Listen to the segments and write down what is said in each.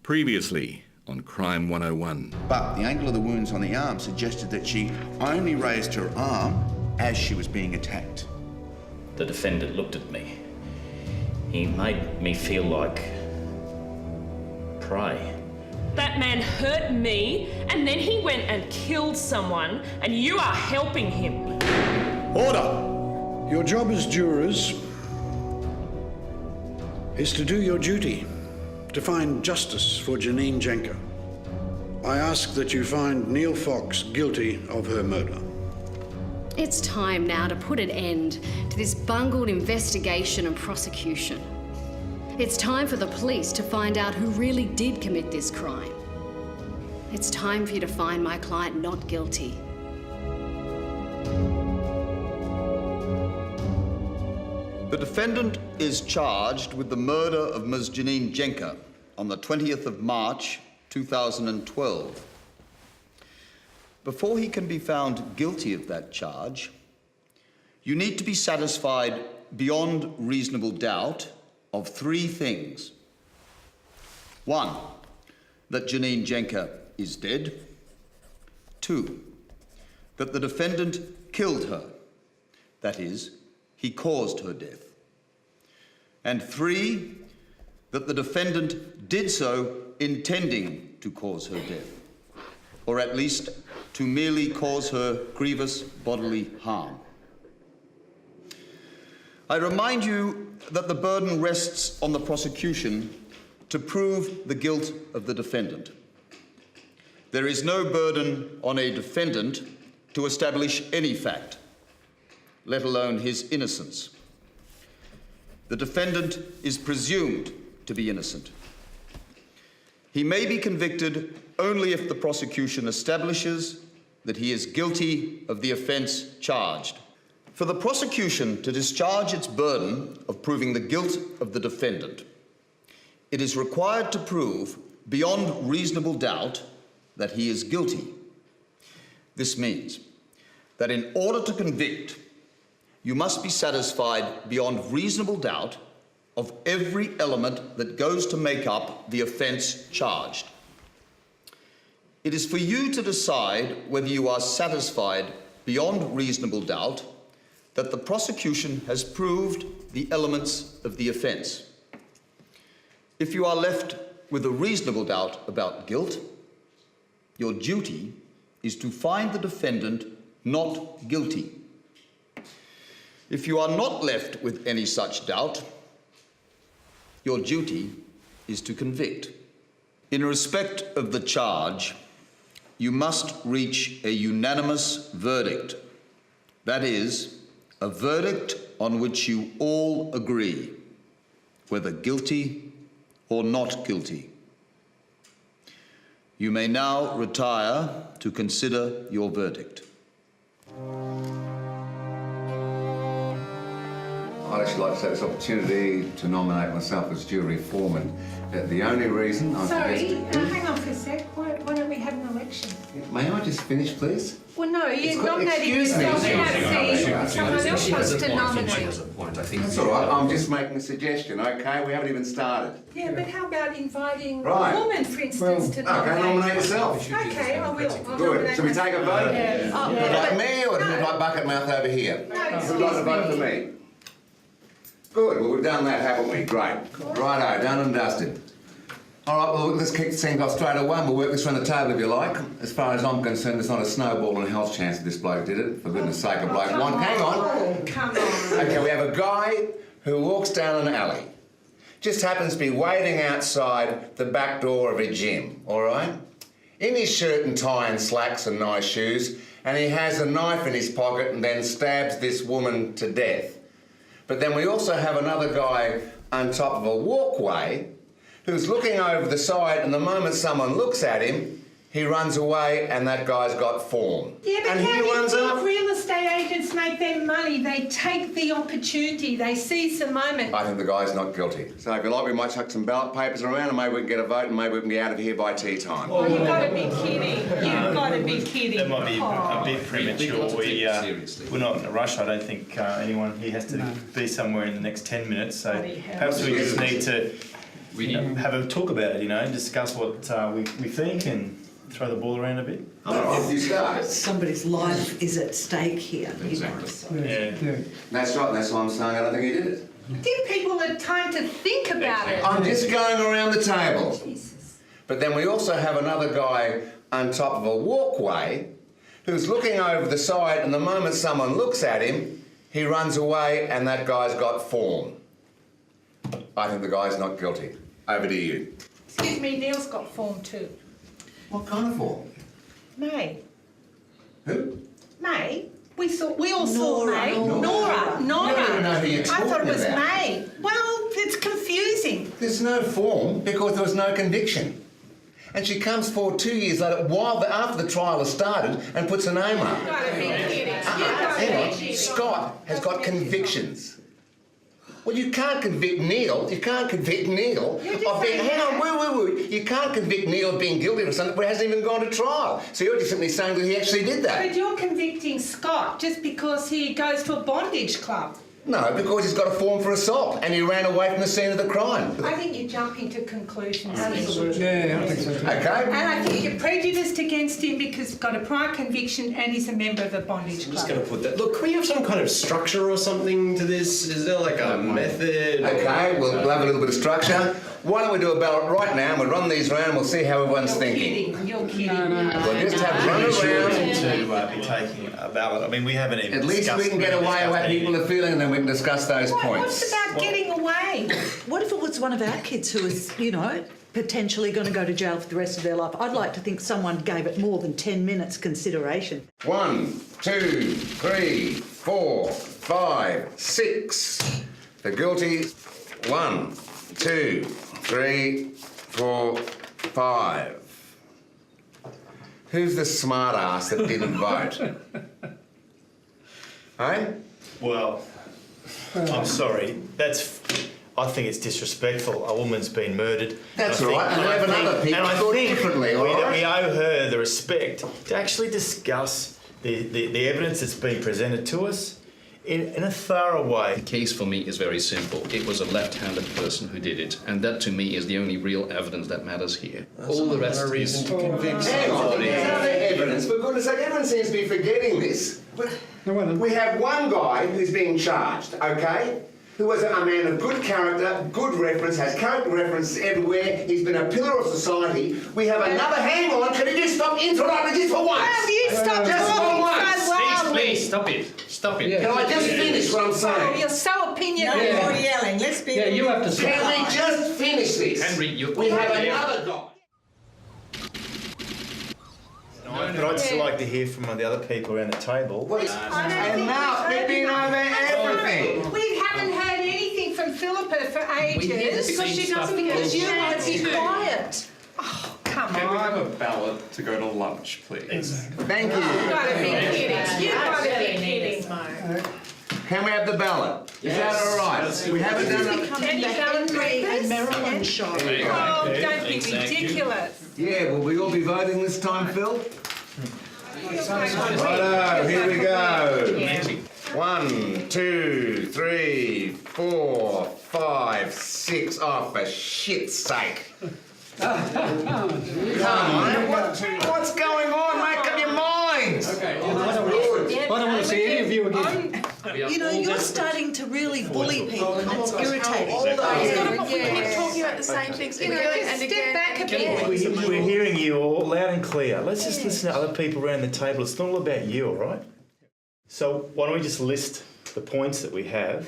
Previously on Crime 101. But the angle of the wounds on the arm suggested that she only raised her arm as she was being attacked. The defendant looked at me. He made me feel like prey. That man hurt me, and then he went and killed someone, and you are helping him. Order! Your job as jurors is to do your duty, to find justice for Janine Jenker. I ask that you find Neil Fox guilty of her murder. It's time now to put an end to this bungled investigation and prosecution. It's time for the police to find out who really did commit this crime. It's time for you to find my client not guilty. The defendant is charged with the murder of Ms. Janine Jenker on the 20th of March, 2012. Before he can be found guilty of that charge, you need to be satisfied beyond reasonable doubt of three things. One, that Janine Jenker is dead. Two, that the defendant killed her. That is, he caused her death. And three, that the defendant did so intending to cause her death, or at least to merely cause her grievous bodily harm. I remind you that the burden rests on the prosecution to prove the guilt of the defendant. There is no burden on a defendant to establish any fact, let alone his innocence. The defendant is presumed to be innocent. He may be convicted only if the prosecution establishes that he is guilty of the offence charged. For the prosecution to discharge its burden of proving the guilt of the defendant, it is required to prove beyond reasonable doubt that he is guilty. This means that in order to convict, you must be satisfied beyond reasonable doubt of every element that goes to make up the offence charged. It is for you to decide whether you are satisfied beyond reasonable doubt that the prosecution has proved the elements of the offence. If you are left with a reasonable doubt about guilt, your duty is to find the defendant not guilty. If you are not left with any such doubt, your duty is to convict. In respect of the charge, you must reach a unanimous verdict. That is, a verdict on which you all agree, whether guilty or not guilty. You may now retire to consider your verdict. I'd actually like to take this opportunity to nominate myself as jury foreman. The only reason I'm hang on for a sec. Why don't we have an election? May I just finish, please? Well, no, you're nominating yourself. Someone else wants to nominate. That's all right. I'm just making a suggestion, OK? We haven't even started. Yeah, but how about inviting a woman, for instance, to nominate? OK, nominate yourself. OK, I will. Good. Shall we take a vote? Yeah. Would you like me or would you like bucket mouth over here? No, excuse Would you like to vote for me? Good, well, we've done that, haven't we? Great. Righto, done and dusted. All right, well, let's kick this thing off straight away and we'll work this around the table if you like. As far as I'm concerned, there's not a snowball in hell's chance that this bloke did it. For goodness sake, a bloke. Hang on. Oh, come on. OK, we have a guy who walks down an alley. Just happens to be waiting outside the back door of a gym, all right? In his shirt and tie and slacks and nice shoes, and he has a knife in his pocket and then stabs this woman to death. But then we also have another guy on top of a walkway who's looking over the side, and the moment someone looks at him, he runs away and that guy's got form. Yeah, but and how he do you runs think up. real estate agents make their money? They take the opportunity, they seize the moment. I think the guy's not guilty. So if you like, we might chuck some ballot papers around and maybe we can get a vote and maybe we can be out of here by tea time. Oh, you've got to be kidding. You've got to be kidding. That might be a bit premature. We're not in a rush. I don't think anyone here has to be somewhere in the next 10 minutes. So perhaps we just need to have a talk about it, you know, discuss what we think and throw the ball around a bit. If you start. Somebody's life is at stake here. Exactly. Yeah. That's right, that's why I'm saying I don't think he did it. Give people a time to think about it. I'm just going around the table. But then we also have another guy on top of a walkway who's looking over the side, and the moment someone looks at him, he runs away, and that guy's got form. I think the guy's not guilty. Over to you. Excuse me, Neil's got form too. What kind of form? May. Who? May? We all saw May. Nora. You don't even know who you're I talking thought it was about. May. Well, it's confusing. There's no form because there was no conviction. And she comes forward 2 years later, after the trial has started, and puts her name up. You've got to be kidding. Hang on, Scott has got convictions. Well, you can't convict Neil. You can't convict Neil of being. Hang on, wait. You can't convict Neil of being guilty of something where he hasn't even gone to trial. So you're just simply saying that he actually did that. But you're convicting Scott just because he goes to a bondage club. No, because he's got a form for assault and he ran away from the scene of the crime. I think you're jumping to conclusions. Absolutely. Yeah, I think so. Okay. And I think you're prejudiced against him because he's got a prior conviction and he's a member of a bondage I'm just club. going to put that. Look, can we have some kind of structure or something to this? Is there like a method? Okay, we'll have a little bit of structure. Why don't we do a ballot right now and we'll run these around and we'll see how everyone's thinking. You're kidding. We'll just have run Sure around. to be taking a ballot. I mean, we haven't even At least we can get away with what people are feeling and then we can discuss those points. What's about getting away? What if it was one of our kids who was, you know, potentially going to go to jail for the rest of their life? I'd like to think someone gave it more than 10 minutes consideration. 1, 2, 3, 4, 5, 6. The guilty. 1, 2, 3, 4, 5. Who's the smart ass that didn't vote? Hey? Well, I'm sorry. I think it's disrespectful. A woman's been murdered. That's right. And 11 other people thought differently, all right? We owe her the respect to actually discuss the evidence that's been presented to us in a thorough way. The case for me is very simple. It was a left-handed person who did it, and that to me is the only real evidence that matters here. All the rest is reason to convict Hang on, somebody. there's other evidence. For goodness sake, everyone seems to be forgetting this. We have one guy who's being charged, okay? Who was a man of good character, good reference, has character references everywhere. He's been a pillar of society. We have another. Hang on, can you just stop interrupting just for once? Have you stopped just for talking once? so loudly? Please, stop it. Stop it. Can I just finish what I'm Oh, saying? you're so opinionated. No more yelling. Let's be. Yeah, you have to stop. Can we just finish this? Henry, We have another guy. But I'd still like to hear from the other people around the table. Enough, we've been over everything. We haven't heard anything from Philippa for ages. Because she doesn't Because you won't be quiet. Oh, come Can we on. have a ballot to go to lunch, please? Thank you. You've got to be kidding. You've got to be kidding. Can we have the ballot? Is that all right? We haven't done it. Can you go and read And this? Marilyn show. Oh, don't be ridiculous. Yeah, will we all be voting this time, Phil? Righto, here we go. 1, 2, 3, 4, 5, 6. Oh, for shit's sake. Come on, what's going on? Make up your minds. Okay. I don't want to see any of you again. You know, you're starting to really bully people, and it's irritating. We're talking about the same things You know, again just and step again. back a bit. We're hearing you all loud and clear. Let's just listen to other people around the table. It's not all about you, all right? So why don't we just list the points that we have,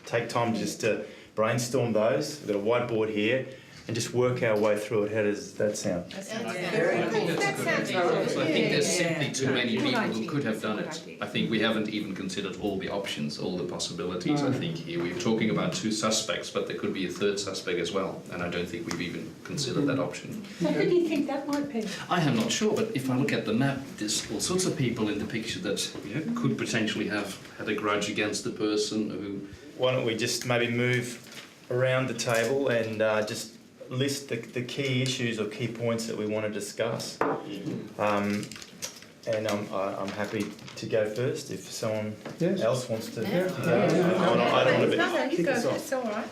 take time just to brainstorm those. We've got a whiteboard here, and just work our way through it. How does that sound? I think there's simply too many people who could have done it. I think we haven't even considered all the options, all the possibilities. I think here we're talking about 2 suspects, but there could be a 3rd suspect as well, and I don't think we've even considered that option. So who do you think that might be? I am not sure, but if I look at the map, there's all sorts of people in the picture that could potentially have had a grudge against the person who... Why don't we just maybe move around the table and just list the key issues or key points that we want to discuss. And I'm happy to go first if someone else wants to. I don't want to be. No, you go. It's all right.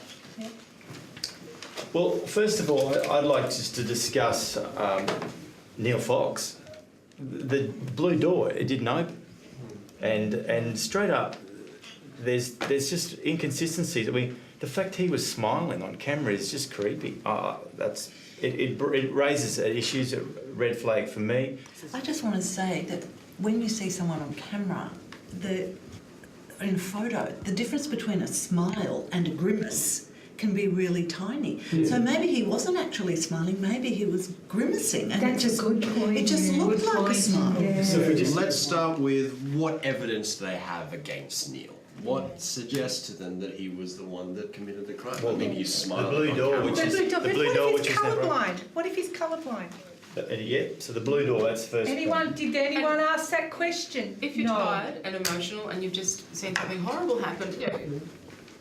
Well, first of all, I'd like just to discuss Neil Fox. The blue door, it didn't open. And straight up, there's just inconsistencies. I mean, the fact he was smiling on camera is just creepy. It raises issues, a red flag for me. I just want to say that when you see someone on camera, in a photo, the difference between a smile and a grimace can be really tiny. So maybe he wasn't actually smiling, maybe he was grimacing. And That's a good point. It just looked like a smile. Yeah. So let's start with what evidence do they have against Neil? What suggests to them that he was the one that committed the crime? Well, I mean, he's smiling. the blue door, on which camera. is the But blue door, what which if is he's never. colourblind? What if he's colourblind? Yeah, so the blue door, that's the first. Did anyone ask that question? If you're No. tired and emotional and you've just seen something horrible happen,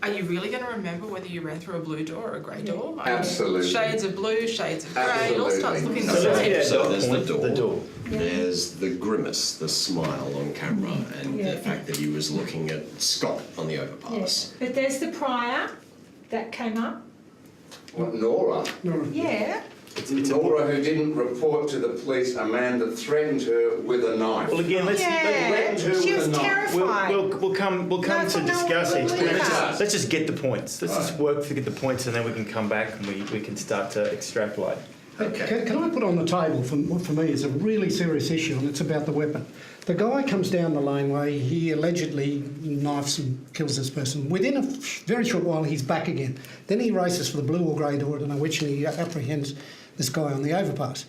are you really going to remember whether you ran through a blue door or a grey door? I mean, Absolutely. Shades of blue, shades of grey, it all starts looking the So let's same. get So our there's point, the door. Yeah. There's the grimace, the smile on camera, and Yeah. the fact that he was looking at Scott on the overpass. But there's the prior that came up. What, Nora? Yeah. Nora, who didn't report to the police a man that threatened her with a knife. Well, again, let's She was terrified. we'll come No, to no, discuss we'll each leave point. that. Let's just get the points. Let's just work to get the points, and then we can come back and we can start to extrapolate. Can I put on the table for what for me is a really serious issue, and it's about the weapon. The guy comes down the laneway, he allegedly knifes and kills this person. Within a very short while, he's back again. Then he races for the blue or grey door, I don't know which, and he apprehends this guy on the overpass.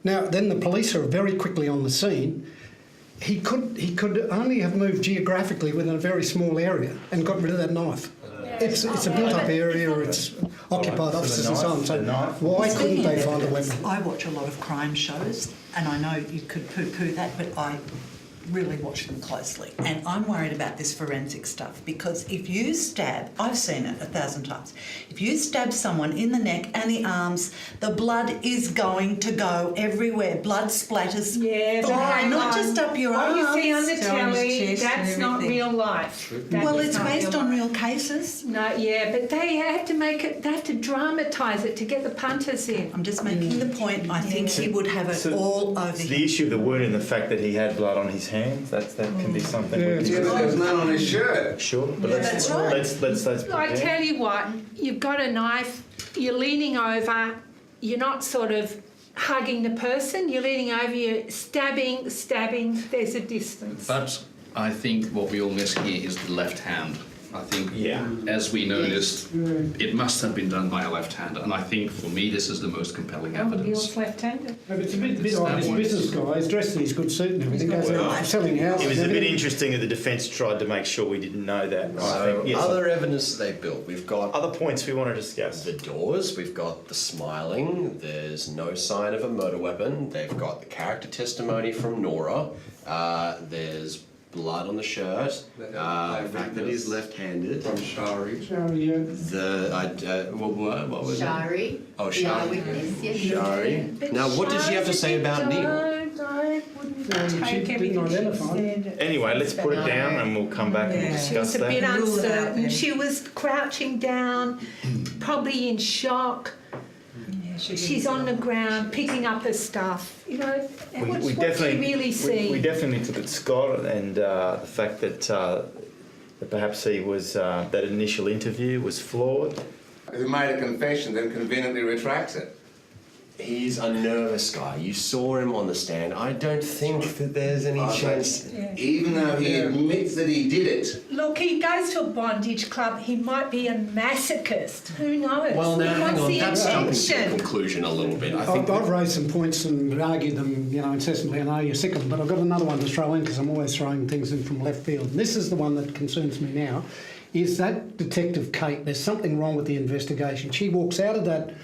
Now, then the police are very quickly on the scene. He could only have moved geographically within a very small area and got rid of that knife. It's a built-up area, it's occupied offices and so on, so why couldn't they find a weapon? I watch a lot of crime shows, and I know you could poo-poo that, but I really watch them closely. And I'm worried about this forensic stuff because if you stab, I've seen it 1,000 times, if you stab someone in the neck and the arms, the blood is going to go everywhere. Blood splatters fly, not just up your arms. What you see on the Down his telly, chest that's and not everything. real life. That Well, is it's not based real on life. real cases. No, yeah, but they had to make it, they had to dramatise it to get the punters in. I'm just making the point. I think he would have it all over So him. the issue of the wound and the fact that he had blood on his hands, that can be something. we can There's none on his shirt. Sure, but Yeah, that's right. let's put I it down. tell you what, you've got a knife, you're leaning over, you're not sort of hugging the person, you're leaning over, you're stabbing, there's a distance. But I think what we all miss here is the left hand. I think, as we noticed, it must have been done by a left-hander, and I think for me this is the most compelling evidence. Neil's left-handed. It's a bit odd. He's a business guy. He's dressed in his good suit and everything. Goes out selling houses. It was a and bit everything. interesting that the defence tried to make sure we didn't know that. I So think, yes. other evidence they built, we've got Other points we want to discuss. the doors, we've got the smiling, there's no sign of a murder weapon, they've got the character testimony from Nora, there's blood on the shirt, the fact that he's left-handed. From Shari. What was Shari. it? Oh, The Shari. eyewitness, yes. Shari. Now, what does she have to say about Neil? I wouldn't take everything she said. Anyway, let's put it down and we'll come back and She discuss was a bit that. uncertain. She was crouching down, probably in shock. She's on the ground picking up her stuff. You know, and what's what she really see? We definitely took at Scott and the fact that perhaps he was that initial interview was flawed. Who made a confession, then conveniently retracts it. He's a nervous guy. You saw him on the stand. I don't think that there's any chance. Even though he admits that he did it. Look, he goes to a bondage club. He might be a masochist. Who knows? Well, now, He hang wants on, the that's jumping to attention. a conclusion a little bit. I think I've raised some points and argued them, incessantly. I know you're sick of them, but I've got another one to throw in because I'm always throwing things in from left field. And this is the one that concerns me now, is that Detective Kate. There's something wrong with the investigation. She walks out of that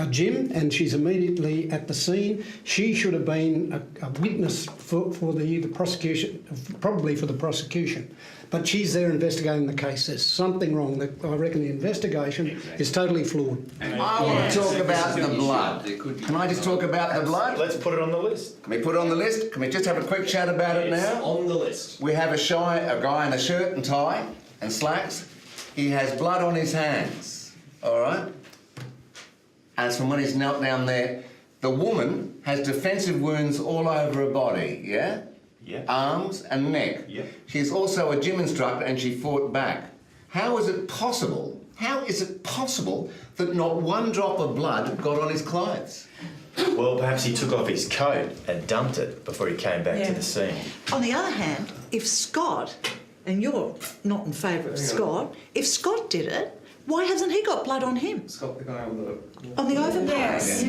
gym and she's immediately at the scene. She should have been a witness for the prosecution, probably for the prosecution. But she's there investigating the case. There's something wrong. I reckon the investigation is totally flawed. I want to talk about the blood. Can I just talk about the blood? Let's put it on the list. Can we put it on the list? Can we just have a quick chat about it now? on the list. We have a guy in a shirt and tie and slacks. He has blood on his hands. All right? as from when he's knelt down there, the woman has defensive wounds all over her body, yeah? Yeah. Arms and neck. Yeah. She's also a gym instructor and she fought back. How is it possible that not one drop of blood got on his clothes? Well, perhaps he took off his coat and dumped it before he came back to the scene. On the other hand, if Scott, and you're not in favour of Scott, if Scott did it, why hasn't he got blood on him? Scott, the guy on the Yes. overpass.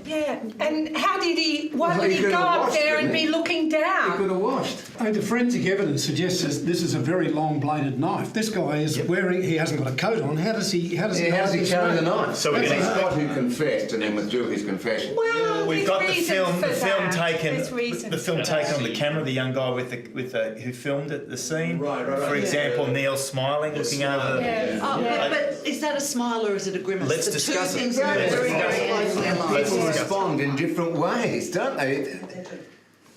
Yeah. And how did he? Why Well, would he he could go have up washed, there and couldn't he? be looking He down? could have washed. The forensic evidence suggests this is a very long-bladed knife. This guy is he hasn't got a coat on. How does he How does he carry the knife? So we're That's gonna- Scott who confessed and then withdrew his confession. Well, We've there's got the reasons film for that. taken. There's reasons The film for taken that. on the camera. The young guy who filmed it, the scene. Right. For example, Neil smiling, looking over. Yeah. Oh, but is that a smile or is it a grimace? Let's the discuss two it. things are Let's very, discuss very it. closely aligned. Let's People discuss respond in different ways, don't they?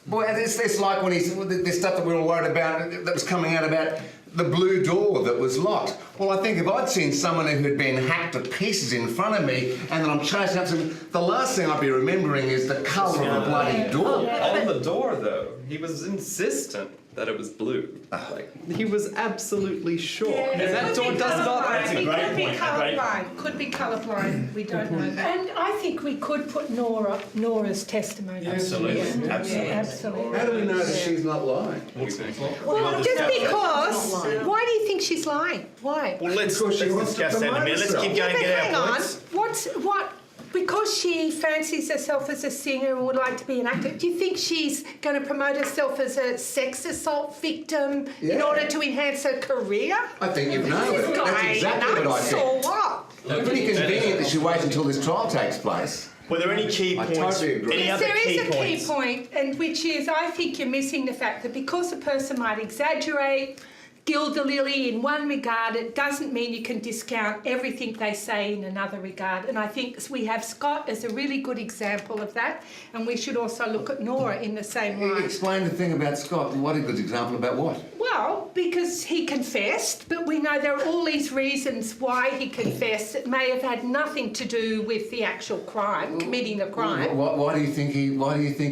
Boy, it's like when this stuff that we were worried about that was coming out about the blue door that was locked. Well, I think if I'd seen someone who had been hacked to pieces in front of me and then I'm chasing up some, the last thing I'd be remembering is the colour of a bloody door. On the door, though, he was insistent that it was blue. Like, he was absolutely sure. And that door does not... That's a He great could be point, a great colourblind. Could be colourblind. We don't know. And I think we could put Nora's testimony. Absolutely. Yeah. Absolutely. Yeah, absolutely. How do we know that she's not lying? Well, just because. Why do you think she's lying? Why? Well, let's Because she wants to discuss that in a promote minute. Let's herself. keep going But and get hang our on. points. What? Because she fancies herself as a singer and would like to be an actor, do you think she's going to promote herself as a sex assault victim in Yeah. order to enhance her career? I think you've nailed This it. guy That's exactly what I nuts think. or what? Pretty convenient that she waits until this trial takes place. Were there any key I points? totally agree. Any Yes, other there is key a points? key point, and which is I think you're missing the fact that because a person might exaggerate, gild the lily in one regard, it doesn't mean you can discount everything they say in another regard. And I think we have Scott as a really good example of that, and we should also look at Nora in the same light. Explain the thing about Scott. What a good example about what? Well, because he confessed, but we know there are all these reasons why he confessed that may have had nothing to do with the actual crime, committing the crime. Why do you think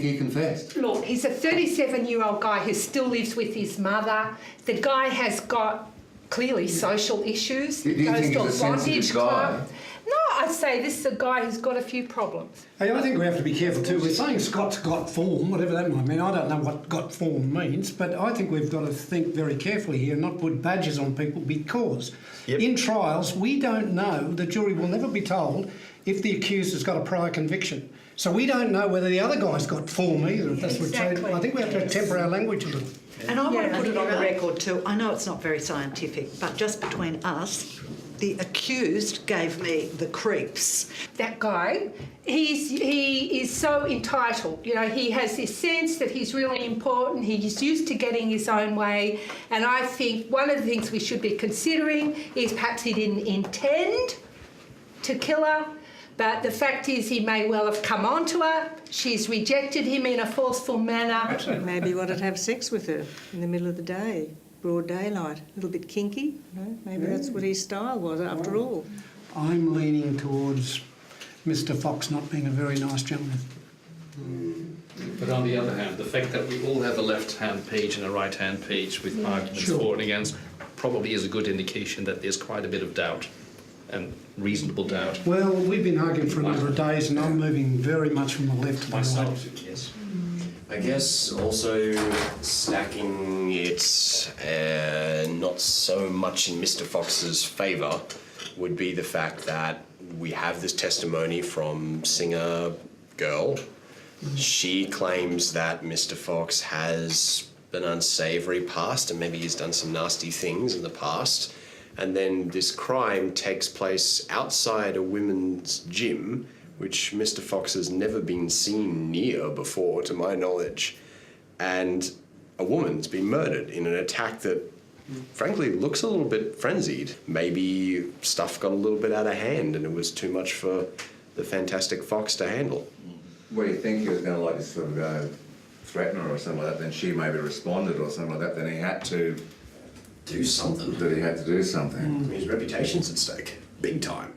he confessed? Look, he's a 37-year-old guy who still lives with his mother. The guy has got clearly social issues. Do you Goes think to he's a sensitive guy? club. No, I'd say this is a guy who's got a few problems. Hey, I think we have to be careful too. We're saying Scott's got form, whatever that might mean. I don't know what got form means, but I think we've got to think very carefully here and not put badges on people because in trials we don't know, the jury will never be told if the accused has got a prior conviction. So we don't know whether the other guy's got form either, if that's Exactly. what I think we have to temper our language a little. And I want to put it on the right. record too. I know it's not very scientific, but just between us, the accused gave me the creeps. That guy, he is so entitled. You know, he has this sense that he's really important. He's used to getting his own way. And I think one of the things we should be considering is perhaps he didn't intend to kill her. But the fact is he may well have come on to her. She's rejected him in a forceful manner. Maybe he wanted to have sex with her in the middle of the day, broad daylight, a little bit kinky. You know? Maybe that's what his style was after all. I'm leaning towards Mr. Fox not being a very nice gentleman. But on the other hand, the fact that we all have a left-hand page and a right-hand page with arguments for and against probably is a good indication that there's quite a bit of doubt and reasonable doubt. Well, we've been arguing for a number of days and I'm moving very much from the left to the right. Myself, yes. I guess also stacking it not so much in Mr. Fox's favour would be the fact that we have this testimony from singer girl. She claims that Mr. Fox has an unsavoury past and maybe he's done some nasty things in the past. And then this crime takes place outside a women's gym, which Mr. Fox has never been seen near before, to my knowledge. And a woman's been murdered in an attack that, frankly, looks a little bit frenzied. Maybe stuff got a little bit out of hand and it was too much for the fantastic Fox to handle. What do you think he was going to like sort of go threaten her or something like that? Then she maybe responded or something like that. Then he had to do something. That he had to do something. I mean, his reputation's at stake, big time.